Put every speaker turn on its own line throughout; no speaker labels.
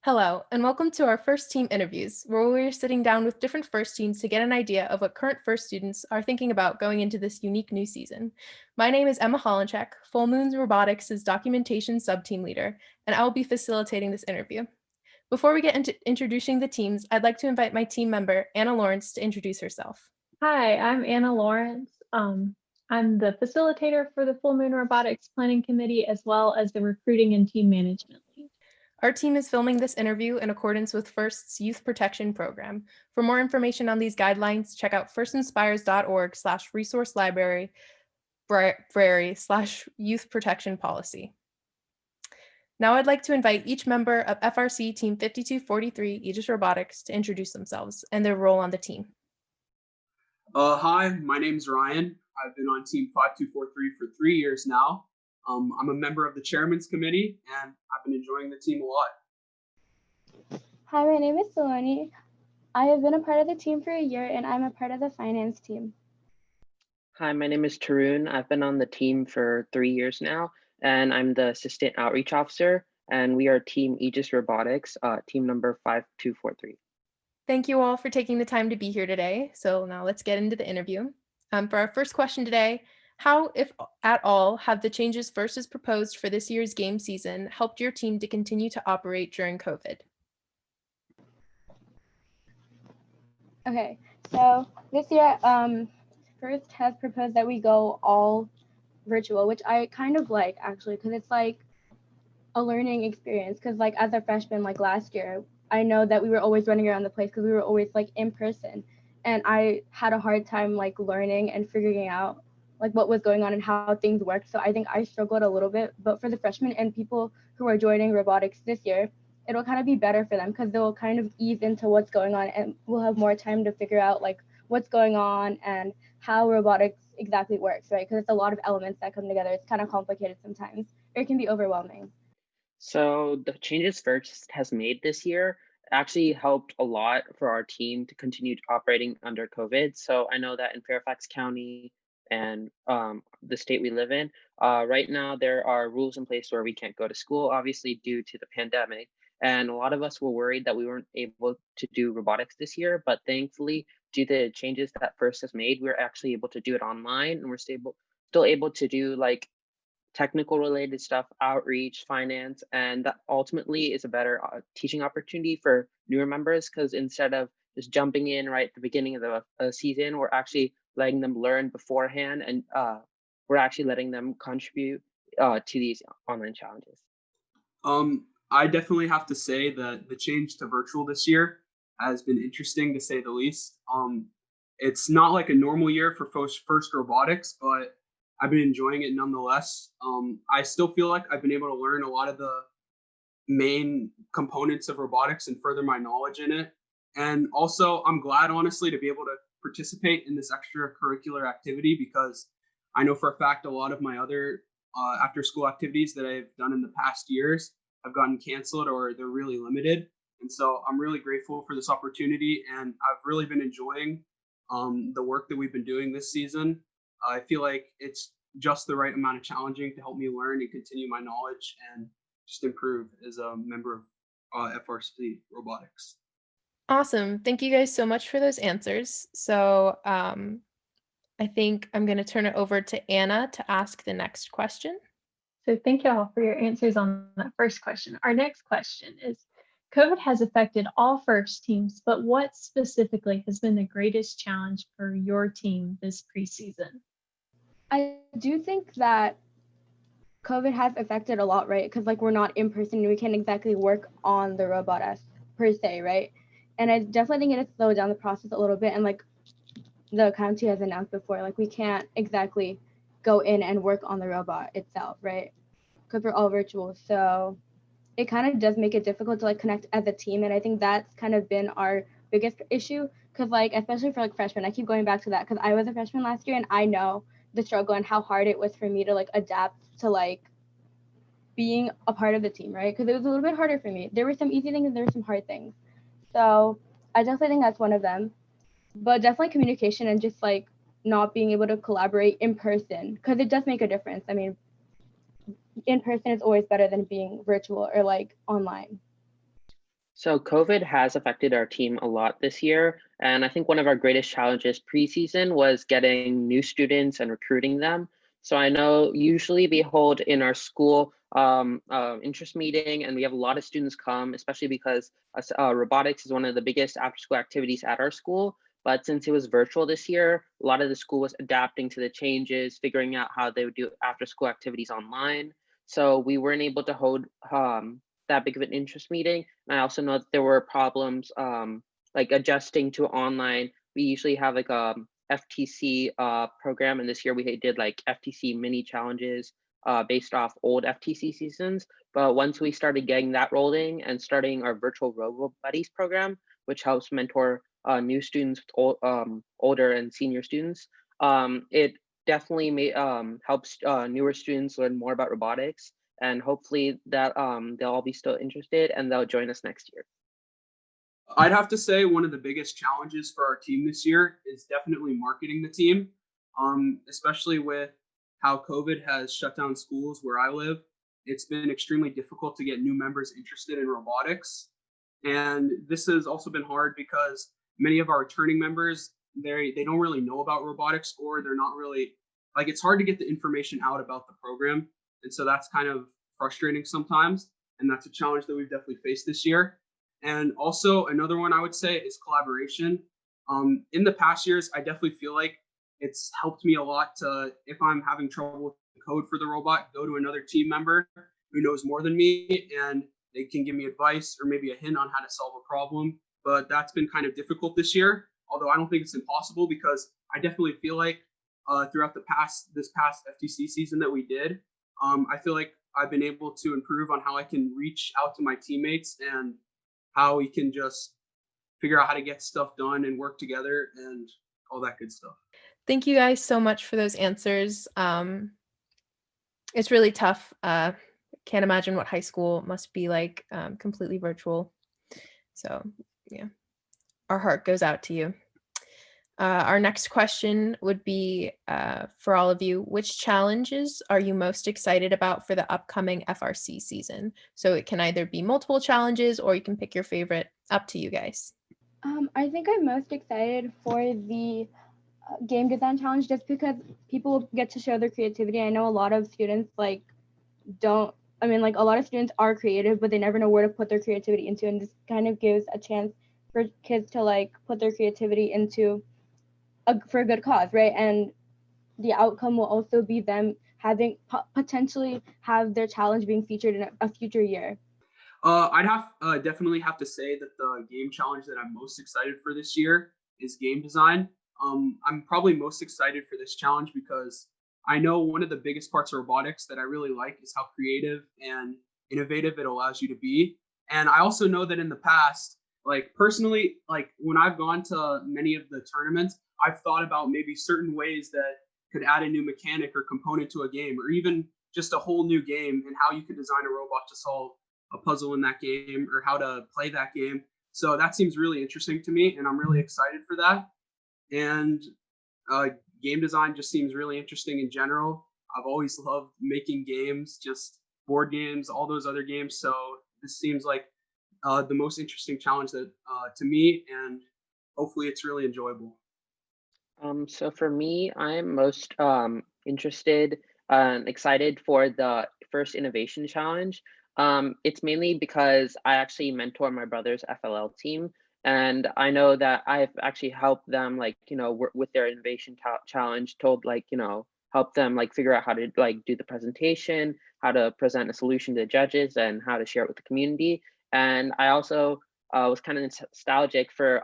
Hello, and welcome to our first team interviews, where we're sitting down with different first teams to get an idea of what current first students are thinking about going into this unique new season. My name is Emma Holenchek, Full Moon's Robotics' documentation sub-team leader, and I will be facilitating this interview. Before we get into introducing the teams, I'd like to invite my team member, Anna Lawrence, to introduce herself.
Hi, I'm Anna Lawrence. I'm the facilitator for the Full Moon Robotics Planning Committee, as well as the recruiting and team management lead.
Our team is filming this interview in accordance with FIRST's Youth Protection Program. For more information on these guidelines, check out firstinspires.org/resource library/youth protection policy. Now I'd like to invite each member of FRC Team 5243 Aegis Robotics to introduce themselves and their role on the team.
Hi, my name's Ryan. I've been on Team 5243 for 3 years now. I'm a member of the Chairman's Committee, and I've been enjoying the team a lot.
Hi, my name is Saloni. I have been a part of the team for a year, and I'm a part of the finance team.
Hi, my name is Tarun. I've been on the team for 3 years now, and I'm the Assistant Outreach Officer, and we are Team Aegis Robotics, team number 5243.
Thank you all for taking the time to be here today. So now let's get into the interview. For our first question today, how, if at all, have the changes FIRST has proposed for this year's game season helped your team to continue to operate during COVID?
Okay, so this year, FIRST has proposed that we go all virtual, which I kind of like actually, because it's like a learning experience. Because like as a freshman, like last year, I know that we were always running around the place because we were always like in person, and I had a hard time like learning and figuring out like what was going on and how things worked. So I think I struggled a little bit, but for the freshmen and people who are joining robotics this year, it'll kind of be better for them because they'll kind of ease into what's going on, and we'll have more time to figure out like what's going on and how robotics exactly works, right? Because it's a lot of elements that come together. It's kind of complicated sometimes, or it can be overwhelming.
So the changes FIRST has made this year actually helped a lot for our team to continue operating under COVID. So I know that in Fairfax County and the state we live in, right now there are rules in place where we can't go to school, obviously due to the pandemic. And a lot of us were worried that we weren't able to do robotics this year, but thankfully, due to the changes that FIRST has made, we're actually able to do it online, and we're still able to do like technical related stuff, outreach, finance, and that ultimately is a better teaching opportunity for newer members, because instead of just jumping in right at the beginning of the season, we're actually letting them learn beforehand, and we're actually letting them contribute to these online challenges.
I definitely have to say that the change to virtual this year has been interesting to say the least. It's not like a normal year for FIRST robotics, but I've been enjoying it nonetheless. I still feel like I've been able to learn a lot of the main components of robotics and further my knowledge in it. And also, I'm glad, honestly, to be able to participate in this extracurricular activity, because I know for a fact a lot of my other after school activities that I've done in the past years have gotten canceled or they're really limited. And so I'm really grateful for this opportunity, and I've really been enjoying the work that we've been doing this season. I feel like it's just the right amount of challenging to help me learn and continue my knowledge and just improve as a member of FRC Robotics.
Awesome. Thank you guys so much for those answers. So I think I'm going to turn it over to Anna to ask the next question.
So thank you all for your answers on that first question. Our next question is, COVID has affected all FIRST teams, but what specifically has been the greatest challenge for your team this preseason?
I do think that COVID has affected a lot, right? Because like we're not in person and we can't exactly work on the robot as per se, right? And I definitely think it has slowed down the process a little bit. And like the county has announced before, like we can't exactly go in and work on the robot itself, right? Because we're all virtual. So it kind of does make it difficult to like connect as a team. And I think that's kind of been our biggest issue. Because like, especially for like freshmen, I keep going back to that because I was a freshman last year and I know the struggle and how hard it was for me to like adapt to like being a part of the team, right? Because it was a little bit harder for me. There were some easy things and there were some hard things. So I definitely think that's one of them. But definitely communication and just like not being able to collaborate in person, because it does make a difference. I mean, in person is always better than being virtual or like online.
So COVID has affected our team a lot this year, and I think one of our greatest challenges preseason was getting new students and recruiting them. So I know usually we hold in our school interest meeting, and we have a lot of students come, especially because robotics is one of the biggest after-school activities at our school. But since it was virtual this year, a lot of the school was adapting to the changes, figuring out how they would do after-school activities online. So we weren't able to hold that big of an interest meeting. And I also know that there were problems like adjusting to online. We usually have like a FTC program, and this year we did like FTC mini challenges based off old FTC seasons. But once we started getting that rolling and starting our virtual Robo Buddies program, which helps mentor new students, older and senior students, it definitely helps newer students learn more about robotics, and hopefully that they'll all be still interested and they'll join us next year.
I'd have to say one of the biggest challenges for our team this year is definitely marketing the team, especially with how COVID has shut down schools where I live. It's been extremely difficult to get new members interested in robotics. And this has also been hard because many of our returning members, they don't really know about robotics, or they're not really, like, it's hard to get the information out about the program. And so that's kind of frustrating sometimes. And that's a challenge that we've definitely faced this year. And also another one I would say is collaboration. In the past years, I definitely feel like it's helped me a lot to, if I'm having trouble with the code for the robot, go to another team member who knows more than me, and they can give me advice or maybe a hint on how to solve a problem. But that's been kind of difficult this year, although I don't think it's impossible, because I definitely feel like throughout this past FTC season that we did, I feel like I've been able to improve on how I can reach out to my teammates and how we can just figure out how to get stuff done and work together and all that good stuff.
Thank you guys so much for those answers. It's really tough. Can't imagine what high school must be like, completely virtual. So yeah, our heart goes out to you. Our next question would be for all of you: which challenges are you most excited about for the upcoming FRC season? So it can either be multiple challenges or you can pick your favorite. Up to you guys.
I think I'm most excited for the game design challenge, just because people get to show their creativity. I know a lot of students like a lot of students are creative, but they never know where to put their creativity into, and this kind of gives a chance for kids to like put their creativity into for a good cause, right? And the outcome will also be them having potentially have their challenge being featured in a future year.
I'd definitely have to say that the game challenge that I'm most excited for this year is game design. I'm probably most excited for this challenge because I know one of the biggest parts of robotics that I really like is how creative and innovative it allows you to be. And I also know that in the past, like personally, like when I've gone to many of the tournaments, I've thought about maybe certain ways that could add a new mechanic or component to a game, or even just a whole new game, and how you could design a robot to solve a puzzle in that game or how to play that game. So that seems really interesting to me, and I'm really excited for that. And game design just seems really interesting in general. I've always loved making games, just board games, all those other games. So this seems like the most interesting challenge that to me, and hopefully it's really enjoyable.
So for me, I'm most interested and excited for the first innovation challenge. It's mainly because I actually mentor my brother's FLL team, and I know that I've actually helped them, like, work with their innovation challenge, help them like figure out how to like do the presentation, how to present a solution to the judges, and how to share it with the community. And I also was kind of nostalgic for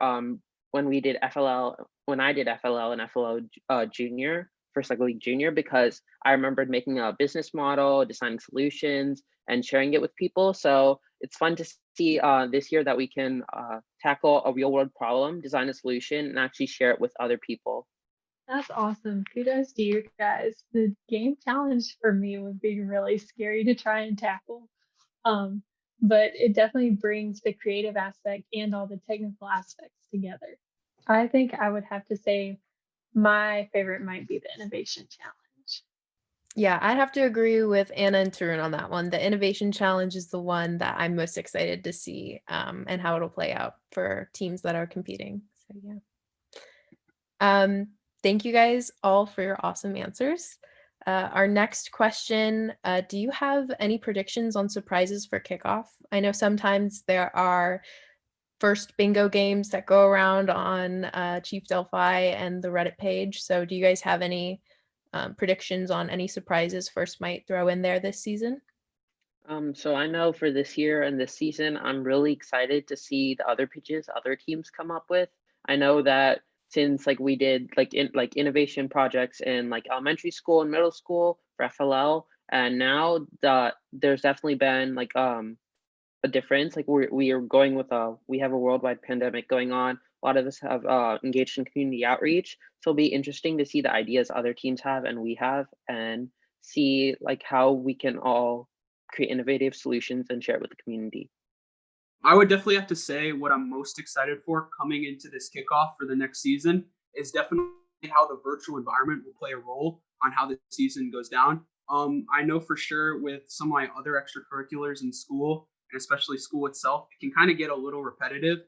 when we did FLL, when I did FLL and FLL Junior, First Like League Junior, because I remembered making a business model, designing solutions, and sharing it with people. So it's fun to see this year that we can tackle a real world problem, design a solution, and actually share it with other people.
That's awesome. Kudos to you guys. The game challenge for me would be really scary to try and tackle. Um, but it definitely brings the creative aspect and all the technical aspects together. I think I would have to say my favorite might be the innovation challenge.
Yeah, I'd have to agree with Anna and Tarun on that one. The innovation challenge is the one that I'm most excited to see and how it'll play out for teams that are competing. So yeah. Thank you guys all for your awesome answers. Our next question, do you have any predictions on surprises for kickoff? I know sometimes there are first bingo games that go around on Chief Delphi and the Reddit page. So do you guys have any predictions on any surprises First might throw in there this season?
So I know for this year and this season, I'm really excited to see the other pitches other teams come up with. I know that since like we did like innovation projects in like elementary school and middle school for FLL, and now there's definitely been like a difference. Like we are going with we have a worldwide pandemic going on. A lot of us have engaged in community outreach, so it'll be interesting to see the ideas other teams have and we have, and see like how we can all create innovative solutions and share it with the community.
I would definitely have to say what I'm most excited for coming into this kickoff for the next season is definitely how the virtual environment will play a role on how the season goes down. I know for sure with some of my other extracurriculars in school, and especially school itself, it can kind of get a little repetitive.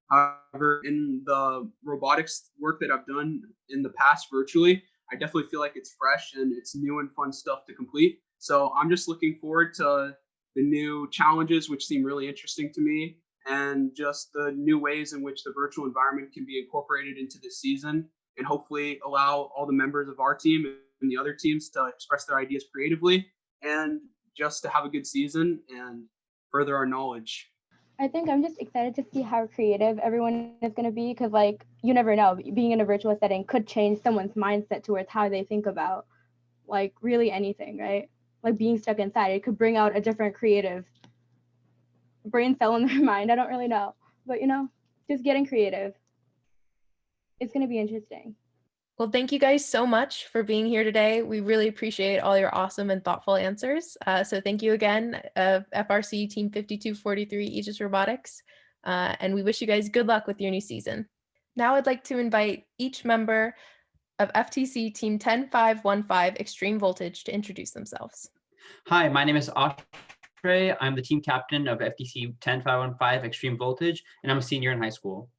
However, in the robotics work that I've done in the past virtually, I definitely feel like it's fresh and it's new and fun stuff to complete. So I'm just looking forward to the new challenges, which seem really interesting to me, and just the new ways in which the virtual environment can be incorporated into this season, and hopefully allow all the members of our team and the other teams to express their ideas creatively and just to have a good season and further our knowledge.
I think I'm just excited to see how creative everyone is going to be, because like you never know, being in a virtual setting could change someone's mindset towards how they think about like really anything, right? Like being stuck inside, it could bring out a different creative brain cell in their mind. I don't really know, but just getting creative. It's going to be interesting.
Well, thank you guys so much for being here today. We really appreciate all your awesome and thoughtful answers. So thank you again, FRC Team 5243 Aegis Robotics, and we wish you guys good luck with your new season. Now I'd like to invite each member of FTC Team 10515 Extreme Voltage to introduce themselves.
Hi, my name is Ashray. I'm the team captain of FTC 10515 Extreme Voltage, and I'm a senior in high school.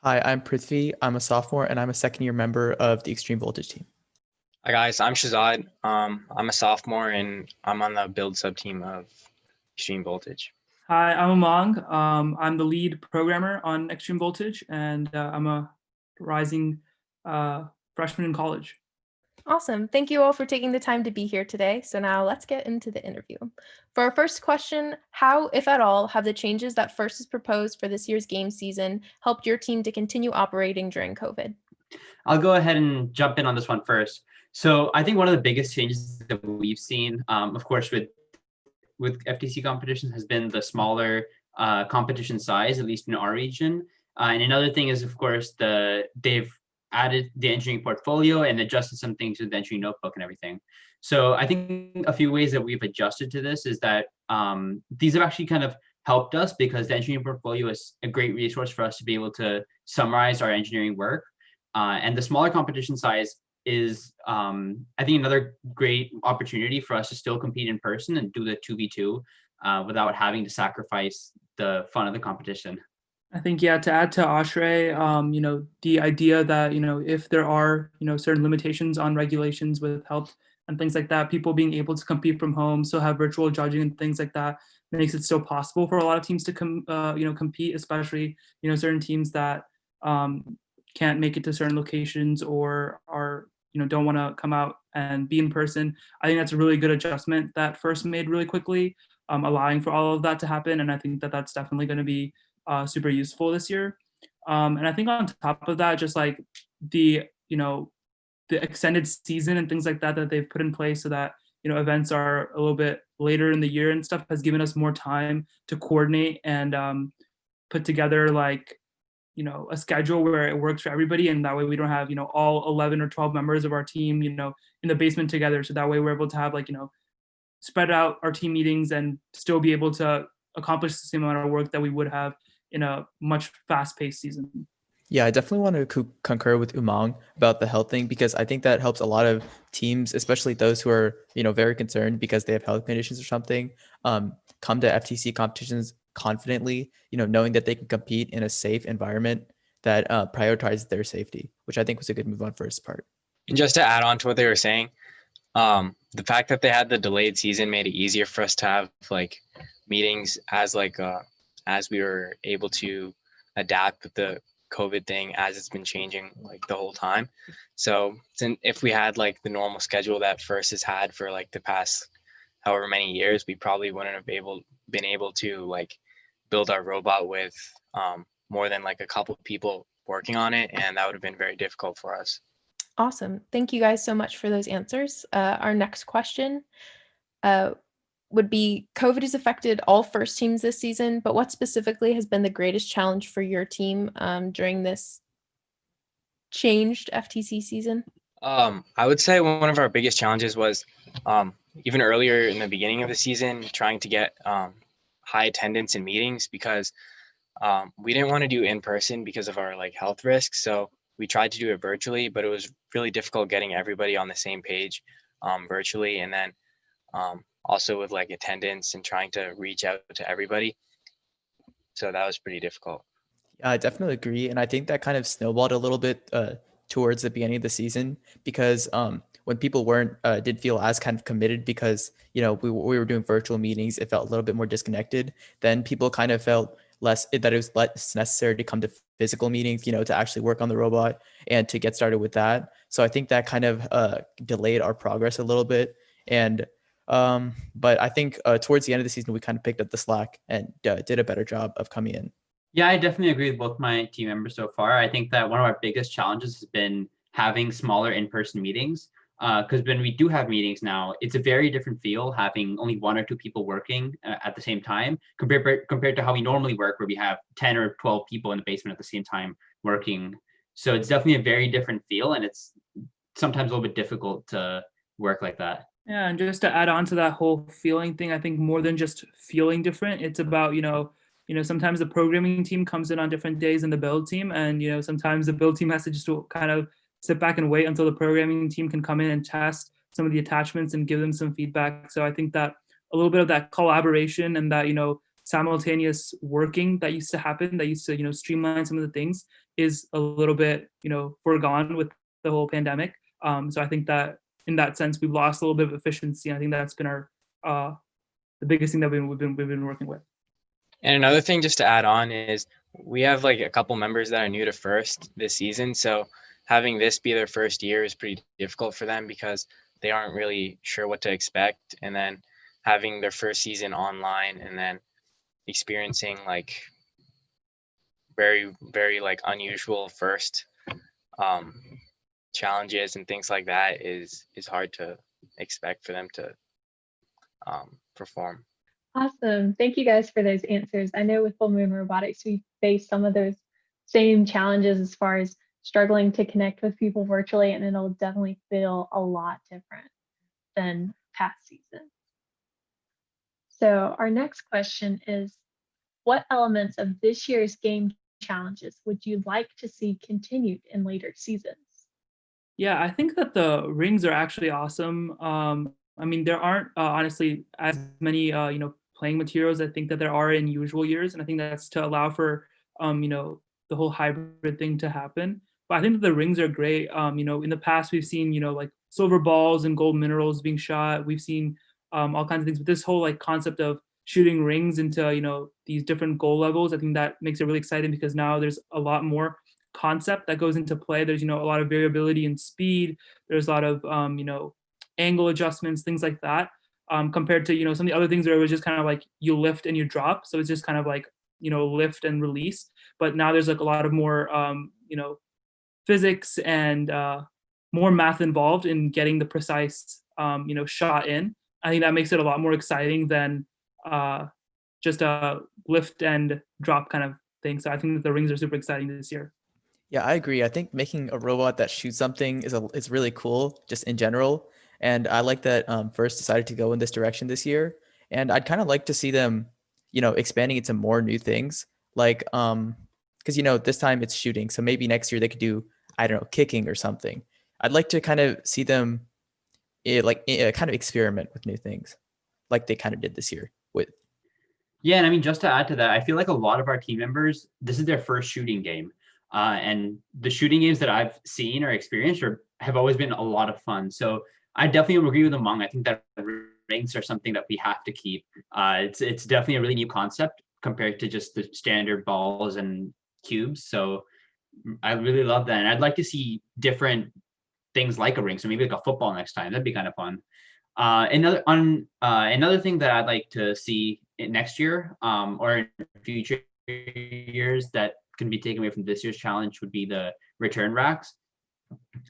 Hi, I'm Prithvi. I'm a sophomore, and I'm a second-year member of the Extreme Voltage team.
Hi guys, I'm Shazad. I'm a sophomore and I'm on the build sub team of Extreme Voltage.
Hi, I'm Among. I'm the lead programmer on Extreme Voltage, and I'm a rising freshman in college.
Awesome. Thank you all for taking the time to be here today. So now let's get into the interview. For our first question, how, if at all, have the changes that FIRST has proposed for this year's game season helped your team to continue operating during COVID?
I'll go ahead and jump in on this one first. So I think one of the biggest changes that we've seen, of course, with FTC competitions has been the smaller competition size, at least in our region. And another thing is, of course, they've added the engineering portfolio and adjusted some things with the engineering notebook and everything. So I think a few ways that we've adjusted to this is that these have actually kind of helped us because the engineering portfolio is a great resource for us to be able to summarize our engineering work. And the smaller competition size is, I think, another great opportunity for us to still compete in person and do the 2v2 without having to sacrifice the fun of the competition.
I think, yeah, to add to Ashray, the idea that, if there are, certain limitations on regulations with health and things like that, people being able to compete from home, still have virtual judging and things like that, makes it still possible for a lot of teams to compete, especially, certain teams that can't make it to certain locations or are, don't want to come out and be in person. I think that's a really good adjustment that FIRST made really quickly, allowing for all of that to happen. And I think that that's definitely going to be super useful this year. And I think on top of that, just like the extended season and things like that they've put in place so that, events are a little bit later in the year and stuff has given us more time to coordinate and put together like, a schedule where it works for everybody. And that way we don't have, all 11 or 12 members of our team, in the basement together. So that way we're able to have like, spread out our team meetings and still be able to accomplish the same amount of work that we would have in a much fast-paced season.
Yeah, I definitely want to concur with Umang about the health thing because I think that helps a lot of teams, especially those who are, very concerned because they have health conditions or something, come to FTC competitions confidently, knowing that they can compete in a safe environment that prioritizes their safety, which I think was a good move on first part.
And just to add on to what they were saying, the fact that they had the delayed season made it easier for us to have like meetings as we were able to adapt with the COVID thing as it's been changing like the whole time. So if we had like the normal schedule that FIRST has had for like the past however many years, we probably wouldn't have been able to like build our robot with more than like a couple of people working on it, and that would have been very difficult for us.
Awesome. Thank you guys so much for those answers. Our next question would be COVID has affected all first teams this season, but what specifically has been the greatest challenge for your team during this changed FTC season?
I would say one of our biggest challenges was even earlier in the beginning of the season, trying to get high attendance in meetings because we didn't want to do in person because of our like health risks. So we tried to do it virtually, but it was really difficult getting everybody on the same page virtually. And then also with like attendance and trying to reach out to everybody. So that was pretty difficult.
Yeah, I definitely agree. And I think that kind of snowballed a little bit towards the beginning of the season because when people didn't feel as kind of committed because, we were doing virtual meetings, it felt a little bit more disconnected. Then people kind of felt that it was less necessary to come to physical meetings, to actually work on the robot and to get started with that. So I think that kind of delayed our progress a little bit. And but I think towards the end of the season, we kind of picked up the slack and did a better job of coming in.
Yeah, I definitely agree with both my team members so far. I think that one of our biggest challenges has been having smaller in-person meetings. Because when we do have meetings now, it's a very different feel having only 1 or 2 people working at the same time compared to how we normally work, where we have 10 or 12 people in the basement at the same time working. So it's definitely a very different feel, and it's sometimes a little bit difficult to work like that.
Yeah, and just to add on to that whole feeling thing, I think more than just feeling different, it's about, sometimes the programming team comes in on different days than the build team, and sometimes the build team has to just kind of sit back and wait until the programming team can come in and test some of the attachments and give them some feedback. So I think that a little bit of that collaboration and that simultaneous working that used to happen, that used to streamline some of the things, is a little bit foregone with the whole pandemic. So I think that in that sense we've lost a little bit of efficiency. I think that's been our the biggest thing that we've been working with.
And another thing just to add on is we have like a couple members that are new to FIRST this season. So having this be their first year is pretty difficult for them because they aren't really sure what to expect. And then having their first season online and then experiencing like very, very like unusual first challenges and things like that is hard to expect for them to perform.
Awesome. Thank you guys for those answers. I know with Full Moon Robotics, we face some of those same challenges as far as struggling to connect with people virtually, and it'll definitely feel a lot different than past seasons. So our next question is, what elements of this year's game challenges would you like to see continued in later seasons?
Yeah, I think that the rings are actually awesome. I mean, there aren't honestly as many playing materials I think that there are in usual years, and I think that's to allow for the whole hybrid thing to happen. But I think that the rings are great. In the past we've seen like silver balls and gold minerals being shot. We've seen all kinds of things. But this whole like concept of shooting rings into these different goal levels, I think that makes it really exciting because now there's a lot more concept that goes into play. There's a lot of variability in speed. There's a lot of angle adjustments, things like that. Compared to some of the other things where it was just kind of like you lift and you drop. So it's just kind of like lift and release. But now there's like a lot of more physics and more math involved in getting the precise shot in. I think that makes it a lot more exciting than just a lift and drop kind of thing. So I think that the rings are super exciting this year.
Yeah, I agree. I think making a robot that shoots something is really cool, just in general. And I like that FIRST decided to go in this direction this year. And I'd kind of like to see them, expanding into more new things. Like because this time it's shooting, so maybe next year they could do, I don't know, kicking or something. I'd like to kind of see them kind of experiment with new things, like they kind of did this year with.
Yeah, and I mean, just to add to that, I feel like a lot of our team members, this is their first shooting game. And the shooting games that I've seen or experienced have always been a lot of fun. So I definitely agree with Among. I think that rings are something that we have to keep. It's definitely a really new concept compared to just the standard balls and cubes. So I really love that. And I'd like to see different things like a ring. So maybe like a football next time. That'd be kind of fun. Another thing that I'd like to see next year or in future years that can be taken away from this year's challenge would be the return racks.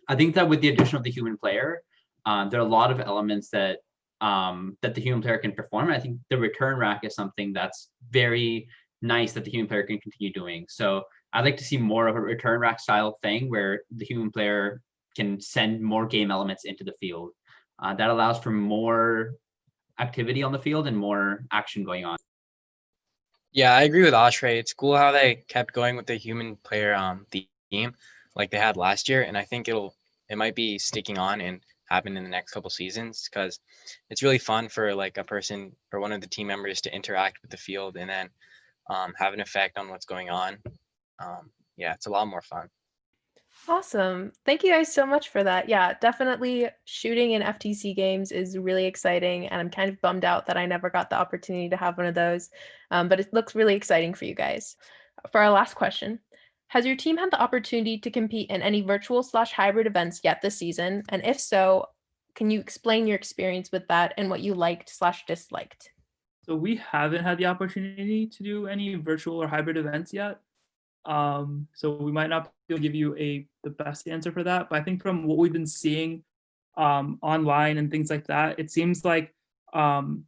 I think that with the addition of the human player, there are a lot of elements that the human player can perform. I think the return rack is something that's very nice that the human player can continue doing. So I'd like to see more of a return rack style thing where the human player can send more game elements into the field. That allows for more activity on the field and more action going on.
Yeah, I agree with Ashray. It's cool how they kept going with the human player theme like they had last year, and I think it might be sticking on and happen in the next couple seasons because it's really fun for like a person or one of the team members to interact with the field and then have an effect on what's going on. Yeah, it's a lot more fun.
Awesome. Thank you guys so much for that. Yeah, definitely shooting in FTC games is really exciting, and I'm kind of bummed out that I never got the opportunity to have one of those, but it looks really exciting for you guys. For our last question, has your team had the opportunity to compete in any virtual/hybrid events yet this season? And if so, can you explain your experience with that and what you liked/disliked?
So we haven't had the opportunity to do any virtual or hybrid events yet. So we might not be able to give you the best answer for that, but I think from what we've been seeing online and things like that, it seems like some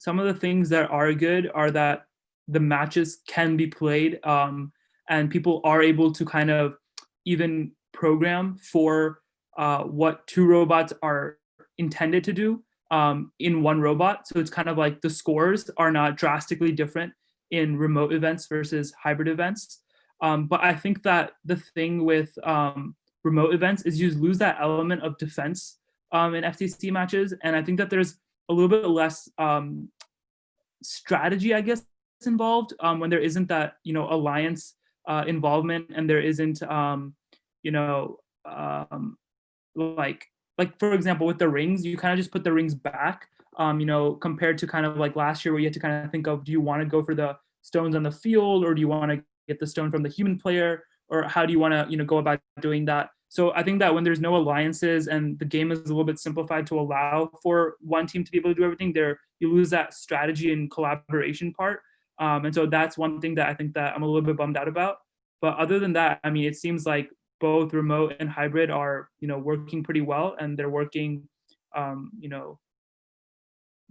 of the things that are good are that the matches can be played and people are able to kind of even program for what two robots are intended to do in one robot. So it's kind of like the scores are not drastically different in remote events versus hybrid events. But I think that the thing with remote events is you lose that element of defense in FTC matches. And I think that there's a little bit less strategy, I guess, involved when there isn't that, alliance involvement and there isn't, like for example, with the rings, you kind of just put the rings back. Compared to kind of like last year where you had to kind of think of, do you want to go for the stones on the field or do you want to get the stone from the human player, or how do you want to, go about doing that? So I think that when there's no alliances and the game is a little bit simplified to allow for one team to be able to do everything, you lose that strategy and collaboration part. And so that's one thing that I think that I'm a little bit bummed out about. But other than that, I mean, it seems like both remote and hybrid are, working pretty well, and they're working,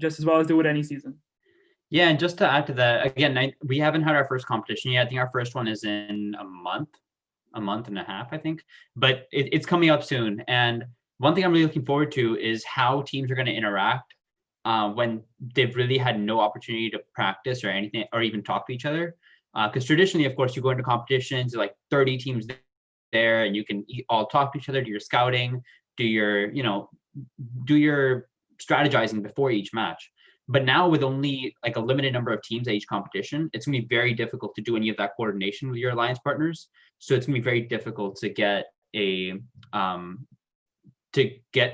just as well as they would any season.
Yeah, and just to add to that, again, we haven't had our first competition yet. I think our first one is in a month and a half, I think. But it's coming up soon. And one thing I'm really looking forward to is how teams are going to interact when they've really had no opportunity to practice or anything, or even talk to each other. Because traditionally, of course, you go into competitions, like 30 teams there, and you can all talk to each other, do your scouting, do your strategizing before each match. But now with only like a limited number of teams at each competition, it's gonna be very difficult to do any of that coordination with your alliance partners. So it's gonna be very difficult to get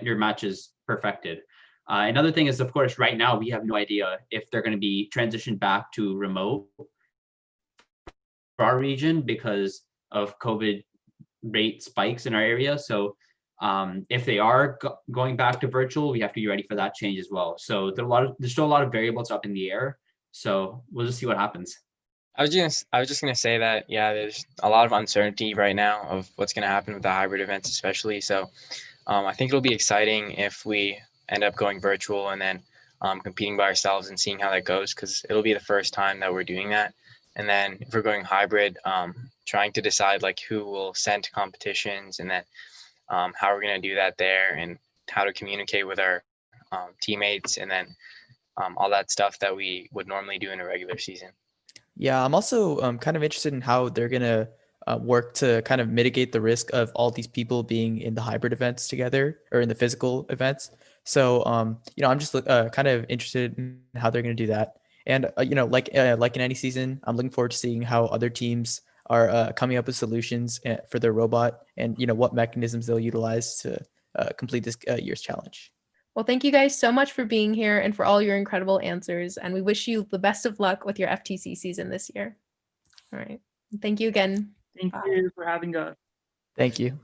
your matches perfected. Another thing is, of course, right now we have no idea if they're gonna be transitioned back to remote for our region because of COVID rate spikes in our area. So if they are going back to virtual, we have to be ready for that change as well. So there's still a lot of variables up in the air. So we'll just see what happens.
I was just gonna say that there's a lot of uncertainty right now of what's gonna happen with the hybrid events, especially. So I think it'll be exciting if we end up going virtual and then competing by ourselves and seeing how that goes, because it'll be the first time that we're doing that. And then if we're going hybrid, trying to decide like who will send to competitions and then how we're going to do that there and how to communicate with our teammates and then all that stuff that we would normally do in a regular season.
Yeah, I'm also kind of interested in how they're gonna work to kind of mitigate the risk of all these people being in the hybrid events together or in the physical events. So, I'm just kind of interested in how they're gonna do that. And like in any season, I'm looking forward to seeing how other teams are coming up with solutions for their robot, and what mechanisms they'll utilize to complete this year's challenge.
Well, thank you guys so much for being here and for all your incredible answers. And we wish you the best of luck with your FTC season this year. All right. Thank you again.
Thank
Bye.
you for having us.
Thank you.